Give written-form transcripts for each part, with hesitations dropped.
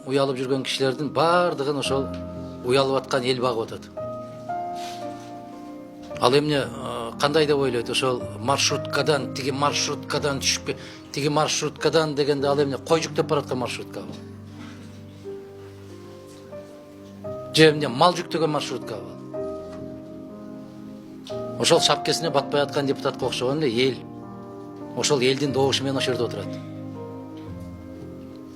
уялып жүрген кишилердин бардыгын ошол уялып аткан эл багып атат. Ал эмне кандай деп ойлойт? Ошол маршруткадан түшүп тиги маршруткадан дегенде ал эмне кой жүктөп бараткан маршруткабы? Же эмне мал жүктөгөн маршруткабы? Ошол шапкесине батпай аткан депутатка окшогон эле эл. Ошол элдин добушу менен ошол жерде отурат.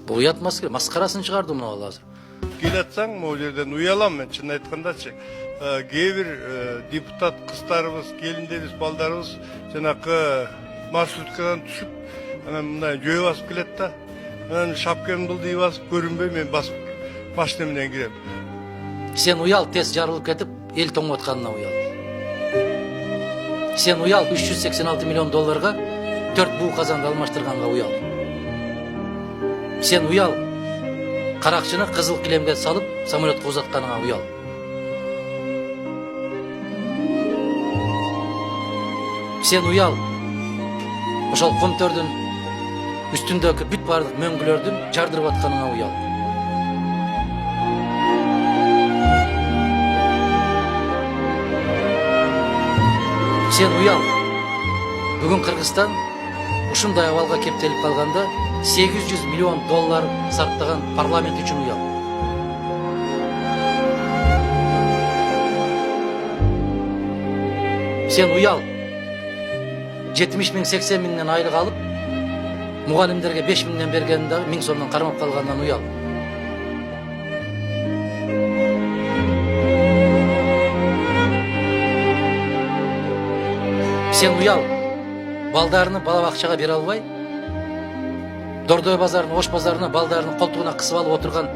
Бул уят маскарасын чыгарды мына ал азыр. Келатсаң, могу жерден уялам мен, чын айткандачы. Кээ бир депутат кыздарыбыз, келиндерибиз, балдарыбыз жанакы маршруткадан түшүп, анан мындай жөө басып келет да. Анан шапкамды былдый басып көрүнбөй мен басып машина менен кирем. Сен уял тез жарылып кетип, эл тоңуп атканына уял. Сен уял 386 миллион долларга 4 буу казанды алмаштырганга уял. Сен уял каракчыны кызыл килемге салып самолетке узатканыңа уял. Сен уял ошол комтөрдүн үстүндөгү бүт бардык мөңгүлөрдүн жардырып атканыңа уял. Сен уял бүгүн Кыргызстан ушундай абалга кептелип калганда 800 миллион доллар сарптаган парламент үчүн уял. Сен уял 70 миң 80 миңден айлык алып мугалимдерге 5 миңден бергенде 1000 сомдон кармап калгандан уял. Сен уял балдарыны бала бакчага бере албай Дордой базарына, Ош базарына балдарыны колтугуна кысып алып отурган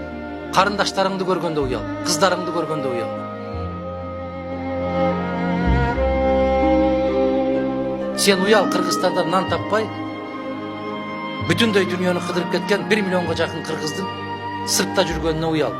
карындаштарыңды көргөндө уял, кыздарыңды көргөндө уял. Сен уял Кыргызстанда нан таппай бүтүндөй дүйнөнү кыдырып кеткен 1 миллионго жакын кыргыздын сыртта жүргөнүнө уял.